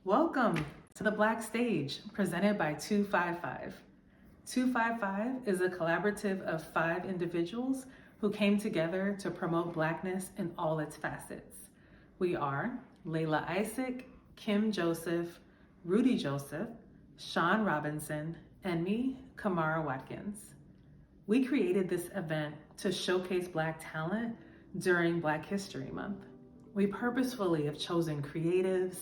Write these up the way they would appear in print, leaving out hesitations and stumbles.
Welcome to the Black Stage, presented by 255. 255 is a collaborative of 5 individuals who came together to promote Blackness in all its facets. We are Layla Isaac, Kim Joseph, Rudy Joseph, Sean Robinson, and me, Kamara Watkins. We created this event to showcase Black talent during Black History Month. We purposefully have chosen creatives,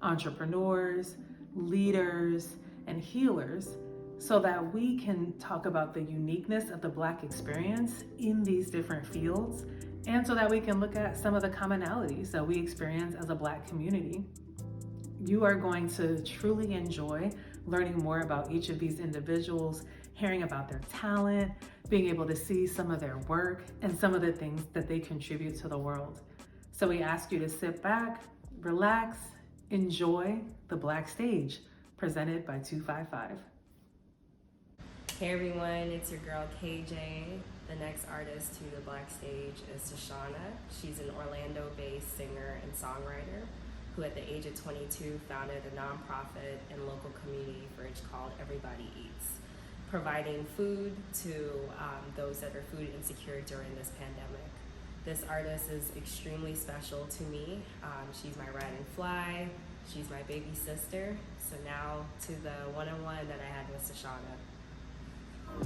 entrepreneurs, leaders, and healers so that we can talk about the uniqueness of the Black experience in these different fields, and so that we can look at some of the commonalities that we experience as a Black community. You are going to truly enjoy learning more about each of these individuals, hearing about their talent, being able to see some of their work and some of the things that they contribute to the world. So we ask you to sit back, relax, enjoy the Black Stage, presented by 255. Hey everyone, it's your girl KJ. The next artist to the Black Stage is Sashauna. She's an Orlando-based singer and songwriter who at the age of 22 founded a nonprofit and local community fridge called Everybody Eats, providing food to those that are food insecure during this pandemic. This artist is extremely special to me. She's my ride and fly, she's my baby sister. So now to the one-on-one that I had with Sashauna.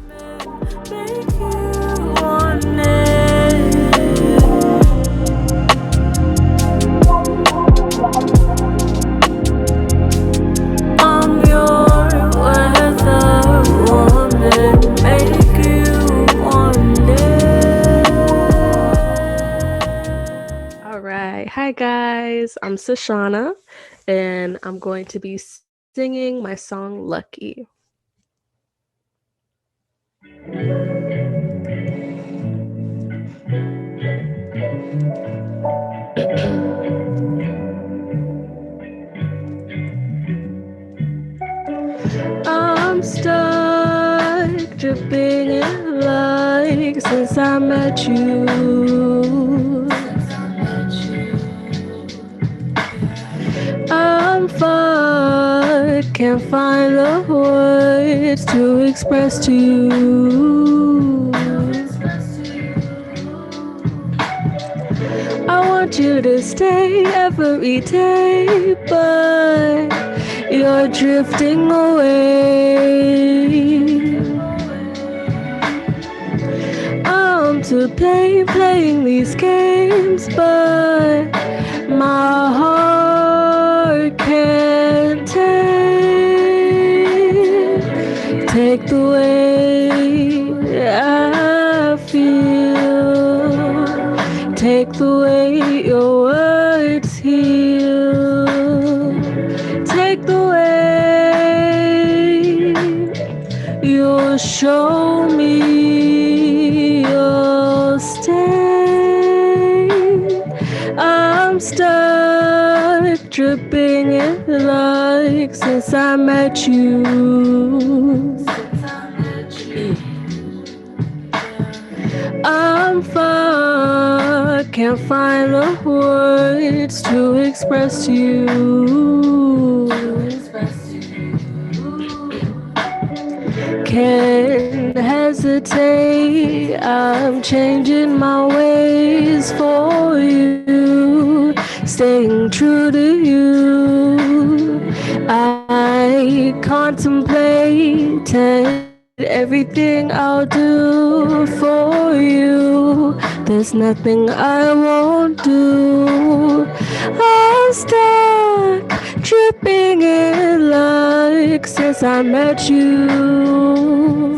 Make you want it. I'm your weather woman. Make you want it. All right. Hi, guys. I'm Sashauna, and I'm going to be singing my song Lucky. I'm stuck dripping in like since I met you. I'm fucked, can't find the words to express to you. I want you to stay every day, but you're drifting away. I'm to play playing these games, but my heart can't take the way I feel, take the way your words heal, take the way you'll show me you'll stay. I'm stuck dripping in like since I met you. I'm fucked, can't find the words to express to you. Can't hesitate, I'm changing my ways for you, staying true to you. I contemplate everything I'll do for you. There's nothing I won't do. I'm stuck dripping in like since I met you.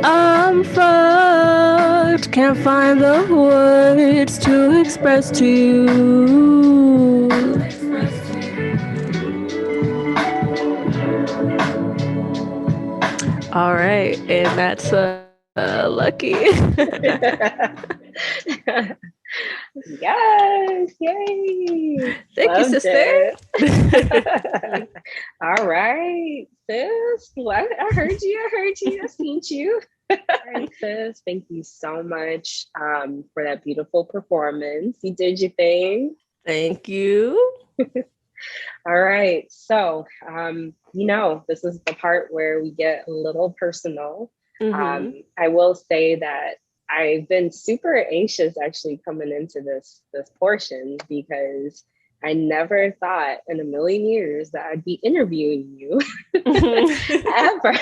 I'm fucked, can't find the words to express to you. All right, and that's Lucky. Yes, yay. Thank you, Loved sister. it. All right, sis. Well, I heard you, I seen you. All right, sis. Thank you so much for that beautiful performance. You did your thing. Thank you. All right. So, this is the part where we get a little personal. Mm-hmm. I will say that I've been super anxious actually coming into this portion because I never thought in a million years that I'd be interviewing you ever.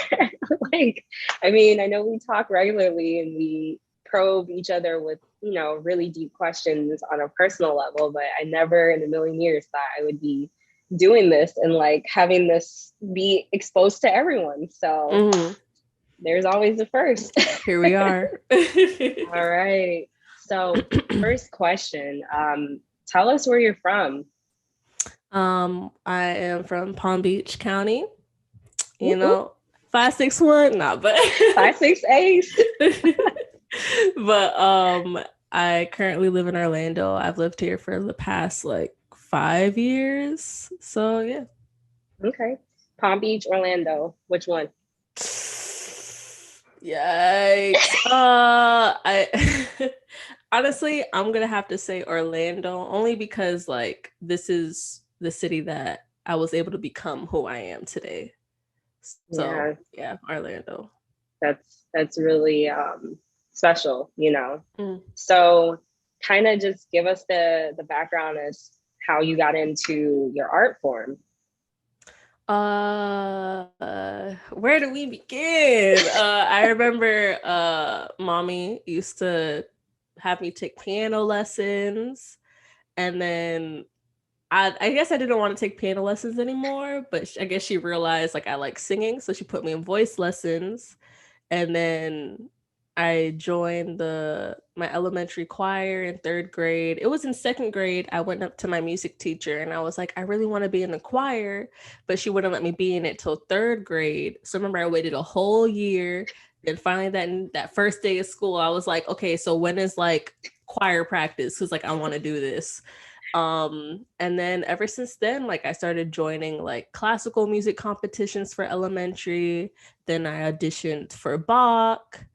Like, I mean, I know we talk regularly and we probe each other with, really deep questions on a personal level, but I never in a million years thought I would be doing this and like having this be exposed to everyone. So Mm-hmm. there's always a first. Here we are. All right. So, first question, tell us where you're from. I am from Palm Beach County. You Ooh, know, 561, nah, but 568. but I currently live in Orlando. I've lived here for the past like 5 years. So yeah. Okay. Palm Beach, Orlando. Which one? Yikes. I honestly, I'm gonna have to say Orlando only because like this is the city that I was able to become who I am today. So Yeah, yeah, Orlando. that's really special. Mm. So, kind of just give us the background as how you got into your art form. Where do we begin? I remember mommy used to have me take piano lessons, and then I guess I didn't want to take piano lessons anymore, but I guess she realized like I like singing, so she put me in voice lessons. And then I joined the my elementary choir in third grade. It was in second grade. I went up to my music teacher and I was like, I really want to be in the choir, but she wouldn't let me be in it till third grade. So remember, I waited a whole year. Then finally, that first day of school, I was like, okay, so when is like choir practice? Because like I want to do this. And then ever since then, like I started joining like classical music competitions for elementary. Then I auditioned for Bach,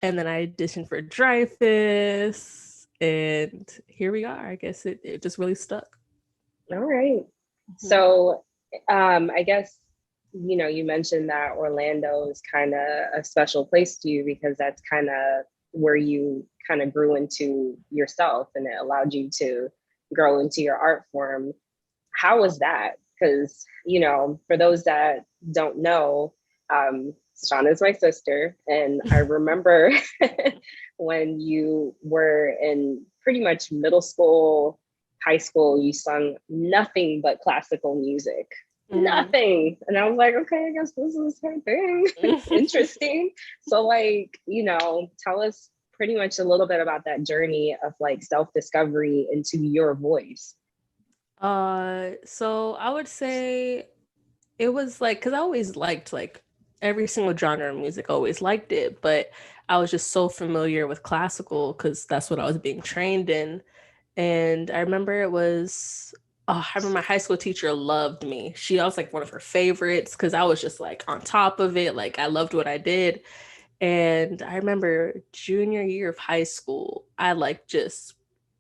and then I auditioned for Dreyfus, and here we are. I guess it just really stuck. All right. Mhm. So, I guess, you mentioned that Orlando is kind of a special place to you because that's kind of where you kind of grew into yourself and it allowed you to grow into your art form. How was that? Because, for those that don't know, Shauna is my sister. And I remember when you were in pretty much middle school, high school, you sung nothing but classical music. Mhm. Nothing. And I was like, okay, I guess this is her thing. Interesting. So, like, tell us pretty much a little bit about that journey of like self discovery into your voice. So I would say it was like because I always liked like every single genre of music, always liked it, but I was just so familiar with classical because that's what I was being trained in. And I remember I remember my high school teacher loved me. I was like one of her favorites because I was just like on top of it. Like I loved what I did. And I remember junior year of high school, I like just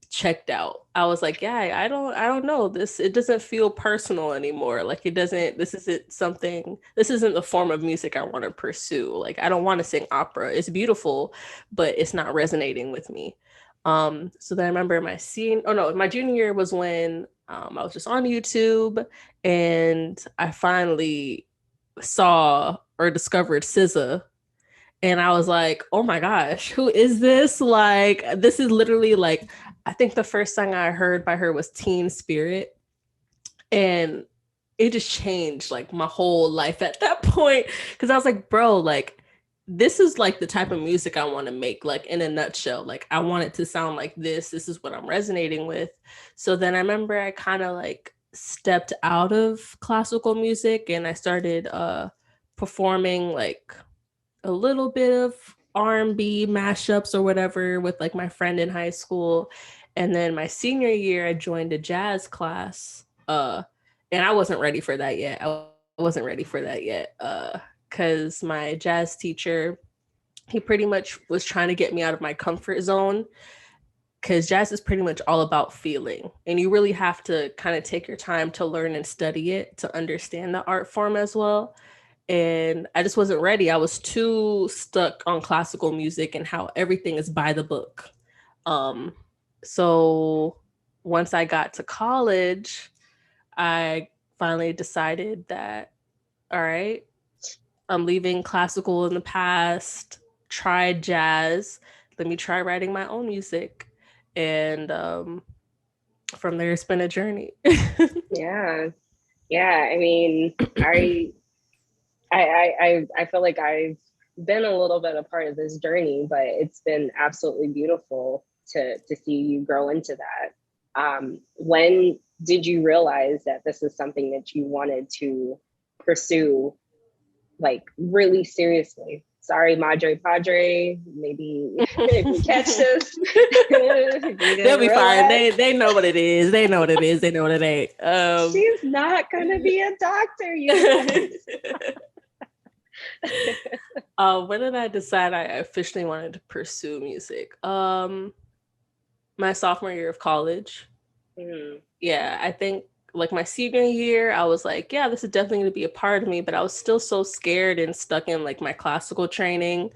checked out. I was like, yeah, I don't know. It doesn't feel personal anymore. Like this isn't the form of music I want to pursue. Like I don't want to sing opera. It's beautiful, but it's not resonating with me. So then I remember my junior year was when I was just on YouTube and I finally saw or discovered SZA, and I was like, oh my gosh, who is this? Like, this is literally like, I think the first song I heard by her was Teen Spirit. And it just changed like my whole life at that point. Cause I was like, bro, like, this is like the type of music I want to make, like, in a nutshell. Like, I want it to sound like this. This is what I'm resonating with. So then I remember I kind of like stepped out of classical music and I started performing like a little bit of R&B mashups or whatever with like my friend in high school. And then my senior year I joined a jazz class. And I wasn't ready for that yet. I wasn't ready for that yet. Cuz my jazz teacher, he pretty much was trying to get me out of my comfort zone because jazz is pretty much all about feeling, and you really have to kind of take your time to learn and study it to understand the art form as well. And I just wasn't ready. I was too stuck on classical music and how everything is by the book. So once I got to college, I finally decided that, all right, I'm leaving classical in the past, tried jazz, let me try writing my own music. And from there, it's been a journey. Yeah. Yeah. I mean, I feel like I've been a little bit a part of this journey, but it's been absolutely beautiful to see you grow into that. When did you realize that this is something that you wanted to pursue, like really seriously? Sorry, Madre Padre, maybe if you catch this, they'll be fine. They know what it is. They know what it is. They know what it ain't. She's not gonna be a doctor, you know. When did I decide I officially wanted to pursue music? My sophomore year of college. Yeah, I think like my senior year, I was like, yeah, this is definitely going to be a part of me, but I was still so scared and stuck in like my classical training.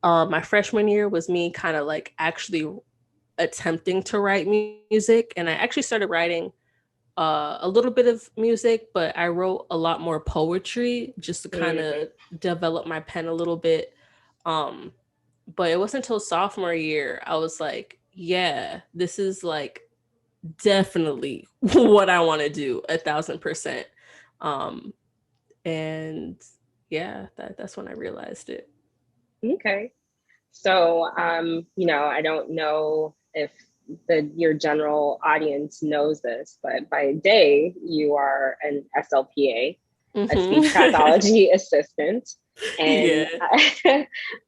My freshman year was me kind of like actually attempting to write music, and I actually started writing a little bit of music, but I wrote a lot more poetry just to kind of develop my pen a little bit. But it wasn't until sophomore year I was like, yeah, this is like definitely what I want to do 1,000%. And yeah, that's when I realized it. Okay. So, you know, I don't know if your general audience knows this, but by day you are an SLPA, a speech pathology assistant. And yeah.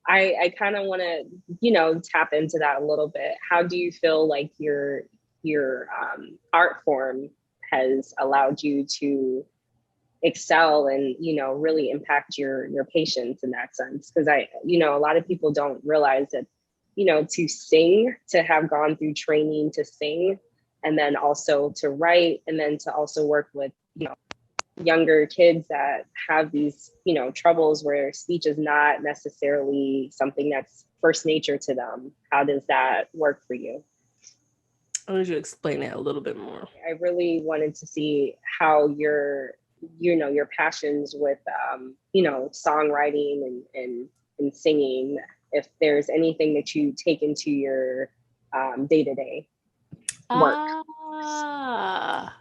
I kind of want to, you know, tap into that a little bit. How do you feel like your art form has allowed you to excel and, you know, really impact your patients in that sense? Because you know, a lot of people don't realize that, you know, to sing, to have gone through training to sing, and then also to write, and then to also work with, you know, younger kids that have these, you know, troubles where speech is not necessarily something that's first nature to them. How does that work for you? I want you to explain it a little bit more. I really wanted to see how you know, your passions with, you know, songwriting and singing, if there's anything that you take into your day-to-day work. I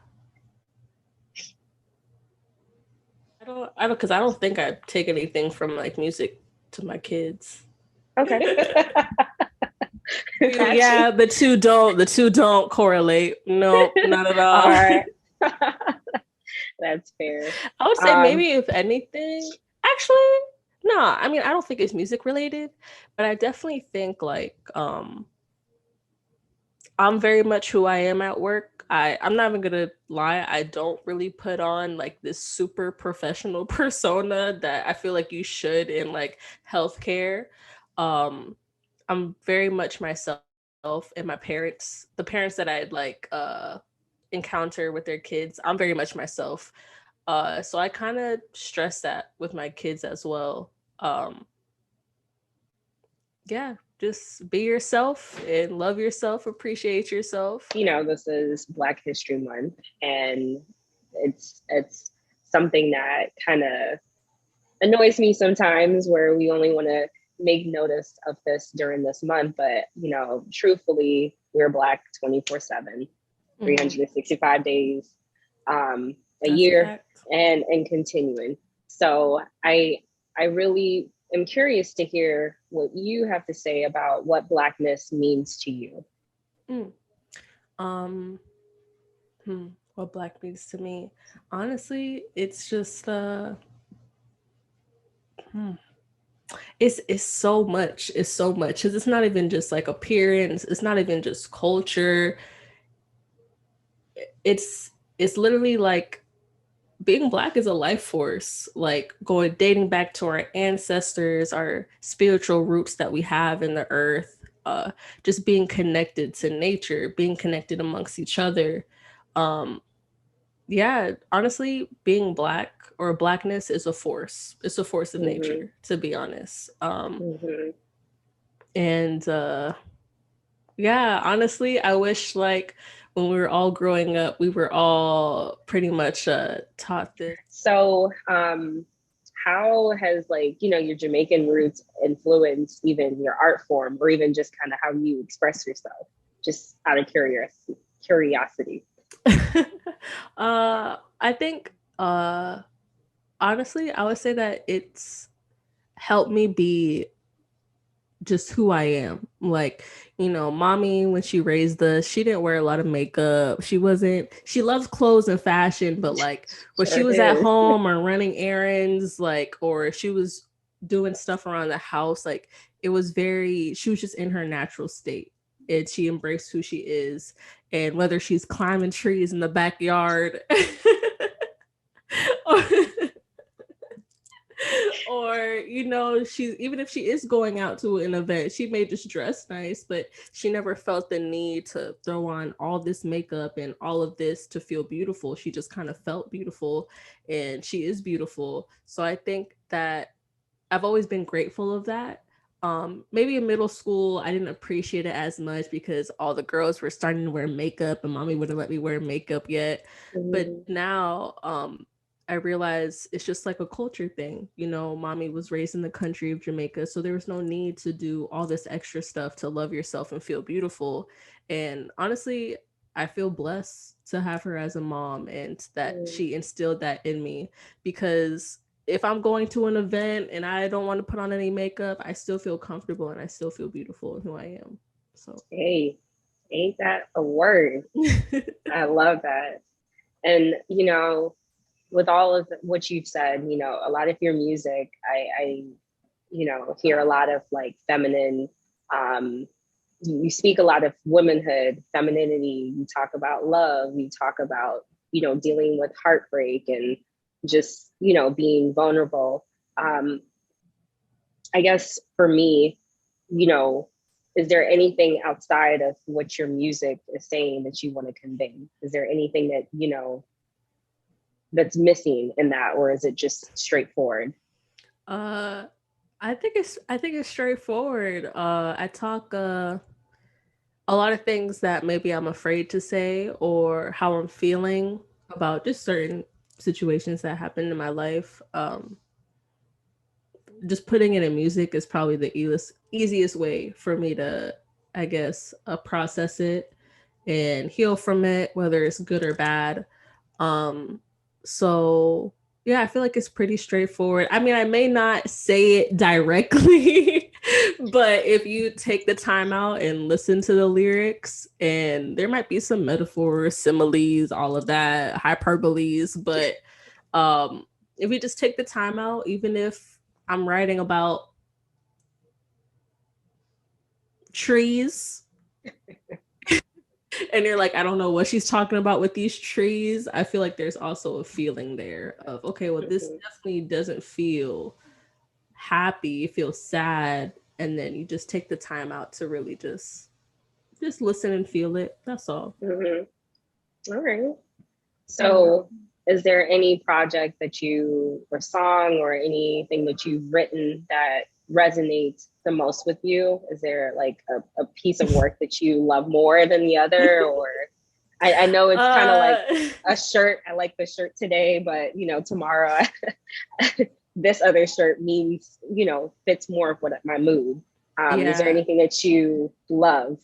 don't, because I don't think I take anything from like music to my kids. Okay. Yeah, the two don't correlate. No, not at all. All right. That's fair. I would say maybe if anything, actually, no, I mean, I don't think it's music related, but I definitely think like I'm very much who I am at work. I'm not even gonna lie, I don't really put on like this super professional persona that I feel like you should in like healthcare. I'm very much myself, and the parents that I'd like encounter with their kids, I'm very much myself. So I kind of stress that with my kids as well. Yeah, just be yourself and love yourself, appreciate yourself. You know, this is Black History Month, and it's something that kind of annoys me sometimes, where we only want to make notice of this during this month. But, you know, truthfully, we're Black 24/7, 365 days a year, and continuing. So I really am curious to hear what you have to say about what Blackness means to you. What Black means to me, honestly, it's just it's so much. It's so much, because it's not even just like appearance, it's not even just culture. It's literally like being Black is a life force, like dating back to our ancestors, our spiritual roots that we have in the earth. just being connected to nature, being connected amongst each other. Yeah, honestly, being Black or Blackness is a force. It's a force of nature, to be honest. And yeah, honestly, I wish like when we were all growing up, we were all pretty much taught this. So, how has like, you know, your Jamaican roots influenced even your art form or even just kind of how you express yourself? Just out of curiosity. I think honestly, I would say that it's helped me be just who I am. Like, you know, mommy, when she raised us, she didn't wear a lot of makeup. She loves clothes and fashion, but like when she Sure was at is. home or running errands, like, or if she was doing stuff around the house, like she was just in her natural state. And she embraced who she is. And whether she's climbing trees in the backyard or or you know, she, even if she is going out to an event, she may just dress nice, but she never felt the need to throw on all this makeup and all of this to feel beautiful. She just kind of felt beautiful, and she is beautiful. So I think that I've always been grateful of that. Maybe in middle school I didn't appreciate it as much because all the girls were starting to wear makeup and mommy wouldn't let me wear makeup yet. But now I realize it's just like a culture thing. You know, mommy was raised in the country of Jamaica, so there was no need to do all this extra stuff to love yourself and feel beautiful. And honestly, I feel blessed to have her as a mom and that she instilled that in me, because if I'm going to an event and I don't want to put on any makeup, I still feel comfortable and I still feel beautiful in who I am. So, Hey, ain't that a word? I love that. And, you know, with all of what you've said, you know, a lot of your music, I you know, hear a lot of like feminine, um, you speak a lot of womanhood, femininity, you talk about love, you talk about, you know, dealing with heartbreak and just, you know, being vulnerable. Um, I guess for me, you know, is there anything outside of what your music is saying that you want to convey? Is there anything that, you know, that's missing in that, or is it just straightforward? uh, I think it's straightforward. I talk a lot of things that maybe I'm afraid to say or how I'm feeling about just certain situations that happened in my life. Just putting it in music is probably the easiest way for me to, I guess, process it and heal from it, whether it's good or bad. Um, so yeah, I feel like it's pretty straightforward. I mean, I may not say it directly, but if you take the time out and listen to the lyrics, and there might be some metaphors, similes, all of that, hyperboles, but um, if you just take the time out, even if I'm writing about trees and you're like, I don't know what she's talking about with these trees, I feel like there's also a feeling there of, okay, well, this definitely doesn't feel happy, it feels sad. And then you just take the time out to really just listen and feel it. That's all. All right. So, is there any project that you, or song, or anything that you've written that resonates the most with you? Is there like a piece of work that you love more than the other? Or I know it's kind of like a shirt. I like the shirt today, but you know, tomorrow this other shirt means, you know, fits more of what my mood. Is there Yeah. anything that you love?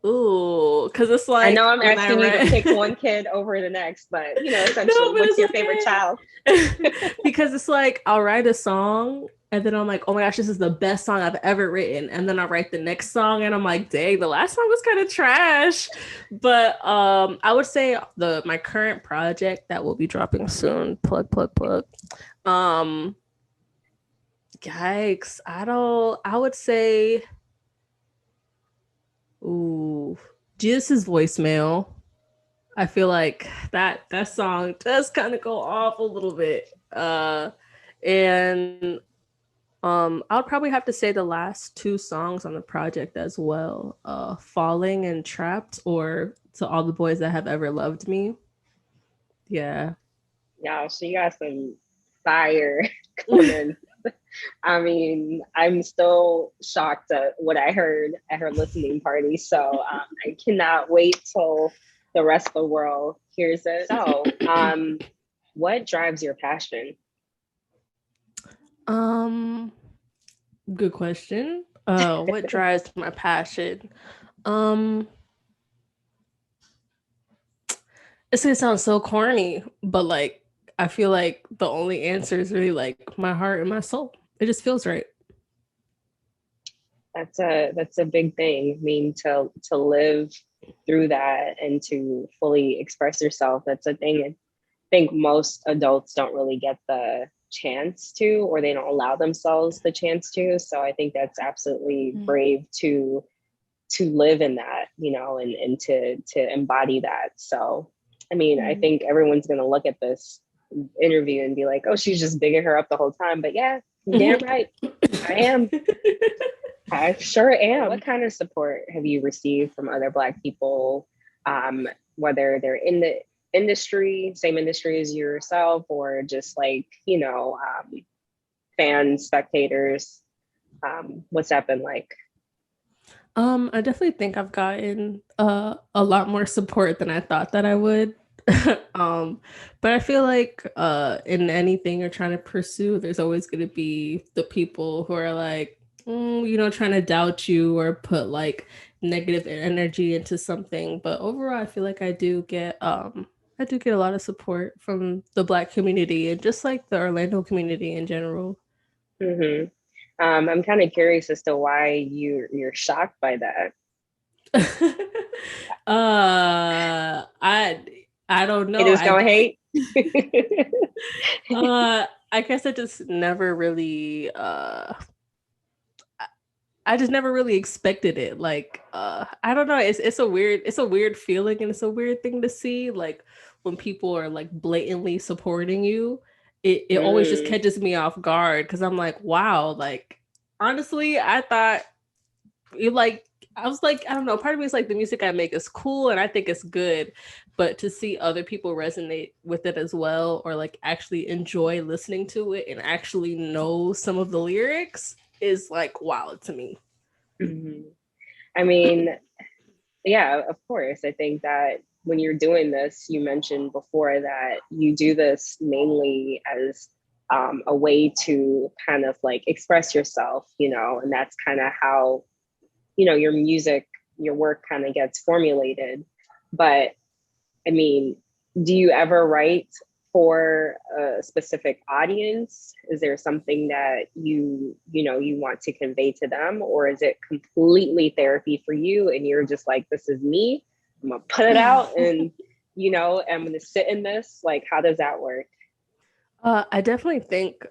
Ooh, because it's I like know I'm when I asking you to pick read one kid over the next, but you know, no, essentially, but what's it's your favorite child? okay. Because it's like I'll write a song and then I'm like, oh my gosh, this is the best song I've ever written. And then I write the next song and I'm like, dang, the last song was kind of trash. But I would say my current project that will be dropping soon, plug. Um Yikes. I would say, ooh, Jesus' voicemail. I feel like that song does kind of go off a little bit. And I'll probably have to say the last two songs on the project as well. Falling and Trapped, or To All the Boys That Have Ever Loved Me. Yeah. Yeah, she got some fire coming. I mean, I'm still shocked at what I heard at her listening party. So I cannot wait till the rest of the world hears it. So, what drives your passion? Um, Good question. What drives my passion? Um, it's gonna sound so corny, but like I feel like the only answer is really like my heart and my soul. It just feels right. That's a big thing. I mean, to live through that and to fully express yourself, that's a thing I think most adults don't really get the chance to, or they don't allow themselves the chance to. So I think that's absolutely brave to live in that, you know, and to embody that. So I mean, I think everyone's gonna look at this interview and be like, oh, she's just bigging her up the whole time. But yeah, damn right. I am. I sure am. What kind of support have you received from other Black people, whether they're in the industry, same industry as yourself, or just like, you know, fans, spectators? What's that been like? I definitely think I've gotten a lot more support than I thought that I would. But I feel like in anything you're trying to pursue, there's always going to be the people who are like, you know, trying to doubt you or put like negative energy into something. But overall, I feel like I do get a lot of support from the Black community and just like the Orlando community in general. Hmm. I'm kind of curious as to why you're shocked by that. I don't know. Haters gonna hate. I guess I just never really I just never really expected it. Like I don't know, it's a weird feeling and it's a weird thing to see like when people are like blatantly supporting you. It always just Mm, catches me off guard because I'm like, wow, like honestly, I thought it like I was like, I don't know, part of me is like the music I make is cool and I think it's good, but to see other people resonate with it as well or like actually enjoy listening to it and actually know some of the lyrics is like wow to me. mhm. I mean, yeah, of course. I think that when you're doing this, you mentioned before that you do this mainly as a way to kind of like express yourself, you know, and that's kind of how, you know, your music, your work kind of gets formulated. But I mean, do you ever write for a specific audience? Is there something that you know, you want to convey to them, or is it completely therapy for you and you're just like, this is me, I'm gonna put it out and, you know, I'm gonna sit in this? Like, how does that work? I definitely think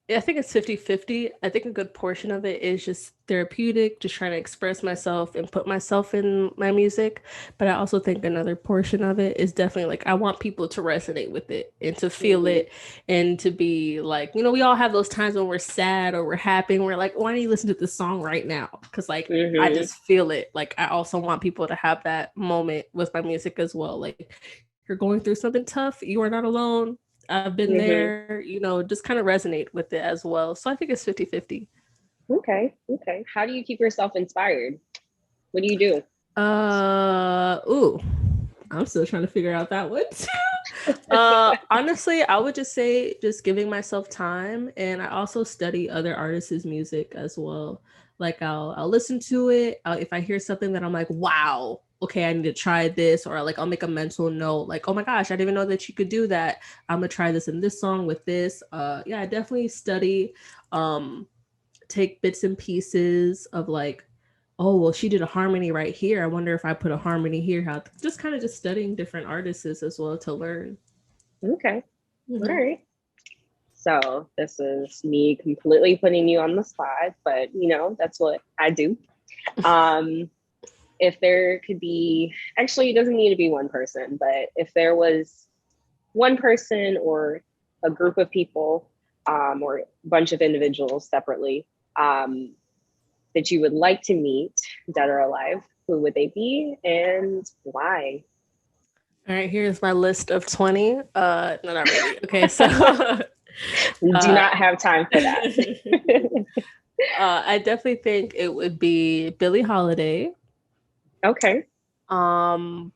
I think it's 50-50. I think a good portion of it is just therapeutic, just trying to express myself and put myself in my music. But I also think another portion of it is definitely like I want people to resonate with it and to feel Mm-hmm. it and to be like, you know, we all have those times when we're sad or we're happy and we're like, why don't you listen to this song right now? Because like I Mm-hmm. just feel it. Like I also want people to have that moment with my music as well. Like you're going through something tough, you are not alone. I've been Mm-hmm. there, you know, just kind of resonate with it as well. So I think it's 50-50. Okay. Okay. How do you keep yourself inspired? What do you do? Ooh, I'm still trying to figure out that one too. Honestly, I would just say just giving myself time, and I also study other artists' music as well. Like I'll listen to it. If I hear something that I'm like, wow, okay, I need to try this, or like I'll make a mental note, like, oh my gosh, I didn't even know that you could do that. I'm gonna try this in this song with this. Yeah, I definitely study. Um, take bits and pieces of like, oh well, she did a harmony right here. I wonder if I put a harmony here. How just kind of just studying different artists as well to learn. Okay. All Mhm. right. So this is me completely putting you on the spot, but you know, that's what I do. Um, if there could be, actually, it doesn't need to be one person, but if there was one person or a group of people or a bunch of individuals separately that you would like to meet, dead or alive, who would they be and why? All right, here's my list of 20. No, not really. Okay, so We do not have time for that. I definitely think it would be Billie Holiday. Okay. I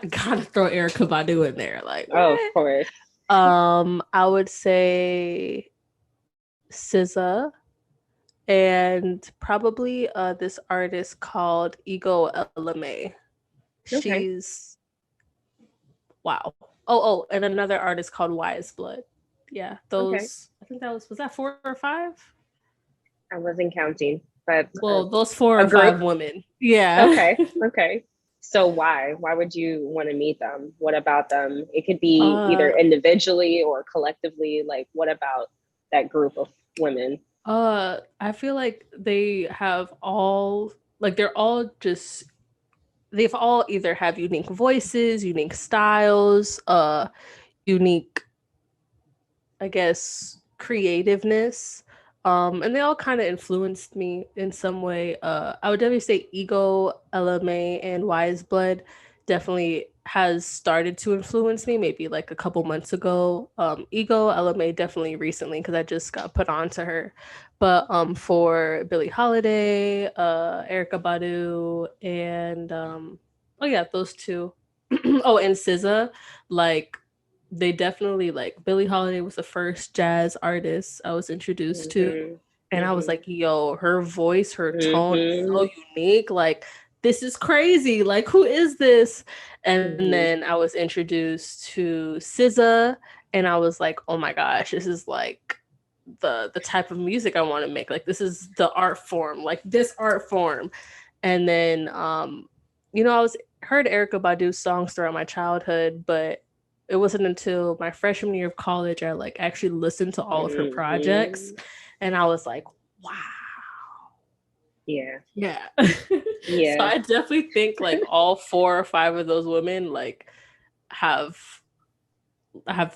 gotta throw Erica Badu in there. Like, Oh, of what? course. I would say SZA and probably this artist called Ego LMA. Okay. She's wow. Oh, and another artist called Wise Blood. Yeah, Okay. those. I think that was that 4 or 5? I wasn't counting, but Well, those 4 a or 5 group. women. Yeah. Okay. Okay. So why? Why would you want to meet them? What about them? It could be either individually or collectively. Like, what about that group of women? I feel like they have all like they're all just they've all either have unique voices, unique styles, unique, I guess, creativeness. And they all kind of influenced me in some way. I would definitely say Ego, LMA, and Wise Blood definitely has started to influence me maybe like a couple months ago. Ego, LMA definitely recently because I just got put on to her. But for Billie Holiday, Erica Badu, and oh yeah, those two. Oh, and SZA, like they definitely like Billie Holiday was the first jazz artist I was introduced to. Mm-hmm. And I was like, yo, her voice, her tone is Mm-hmm. so unique. Like, this is crazy. Like, who is this? And Mm-hmm. then I was introduced to SZA, and I was like, oh my gosh, this is like the type of music I want to make. Like, this is the art form, like this art form. And then I was heard Erica Badu songs throughout my childhood, but it wasn't until my freshman year of college I like actually listened to all of her projects, and I was like, wow. Yeah. Yeah. So Yeah. I definitely think like all 4 or 5 of those women like have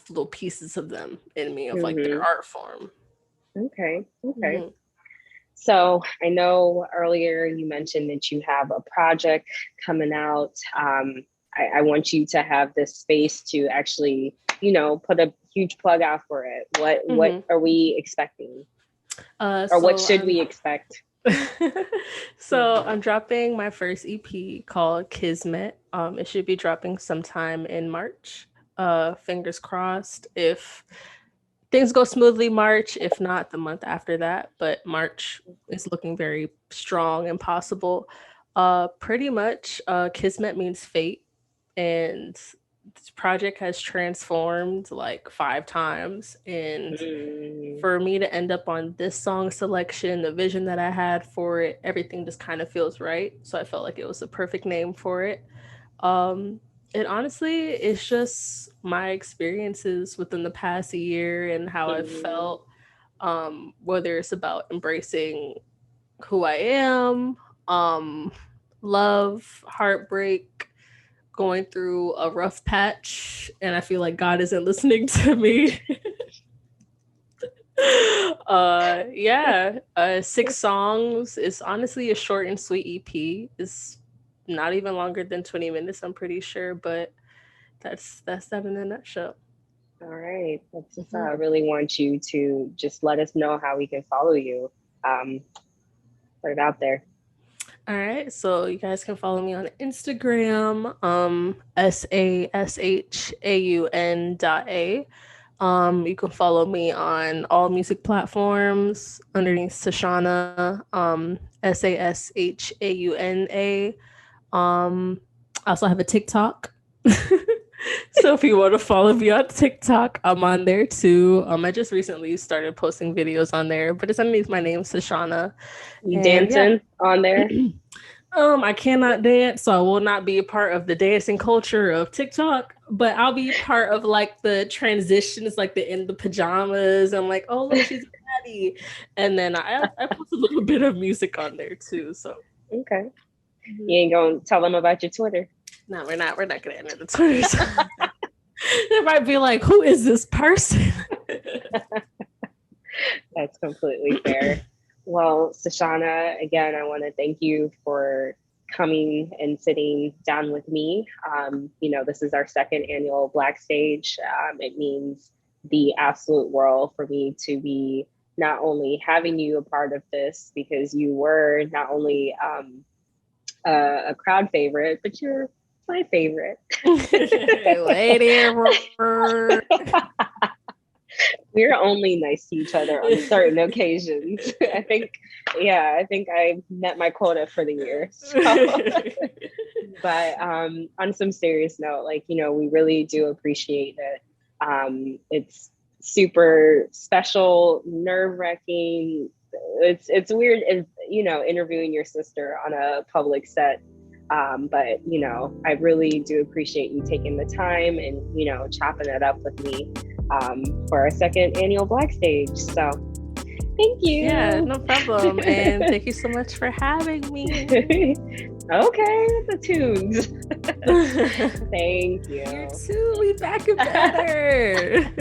little pieces of them in me of like their Mm-hmm. art form. Okay. Okay. Mhm. So I know earlier you mentioned that you have a project coming out. I want you to have this space to actually, put a huge plug out for it. What are we expecting, or what should we expect? So I'm dropping my first EP called Kismet. It should be dropping sometime in March. Fingers crossed if things go smoothly March, if not the month after that, but March is looking very strong and possible. Pretty much Kismet means fate, and this project has transformed like 5 times, and Mm. for me to end up on this song selection, the vision that I had for it, everything just kind of feels right. So I felt like it was the perfect name for it. Um, and honestly, it's just my experiences within the past year and how I've Mm. felt, whether it's about embracing who I am, um, love, heartbreak, going through a rough patch, and I feel like God isn't listening to me. Yeah, 6 songs. It's honestly a short and sweet EP. It's not even longer than 20 minutes, I'm pretty sure, but that's that in a nutshell. All right. That's just, I Mhm. really want you to just let us know how we can follow you. Put it out there. All right, so you guys can follow me on Instagram, SASHAUN.A. You can follow me on all music platforms underneath Sashauna, SASHAUNA. I also have a TikTok. So if you want to follow me on TikTok, I'm on there too. I just recently started posting videos on there, but it's underneath my name, Sashauna. You And yeah. dancing on there? I cannot dance, so I will not be a part of the dancing culture of TikTok, but I'll be part of like the transitions, like in the pajamas. I'm like, oh look, she's a baddie. And then I post a little bit of music on there too. So Okay. You ain't gonna tell them about your Twitter? no, we're not gonna enter the Twitter. They might be like, who is this person? That's completely fair. Well, Sashana, again, I want to thank you for coming and sitting down with me. This is our second annual Black Stage. It means the absolute world for me to be not only having you a part of this, because you were not only a crowd favorite, but you're my favorite. Lady. We're only nice to each other on certain occasions. I think I met my quota for the year. So. But on some serious note, we really do appreciate it. It's super special, nerve-wracking. It's weird, interviewing your sister on a public set. But I really do appreciate you taking the time and chopping it up with me for our second annual Black Stage. So thank you. Yeah, no problem. And thank you so much for having me. Okay, the tunes. Thank you. You too. We back and better.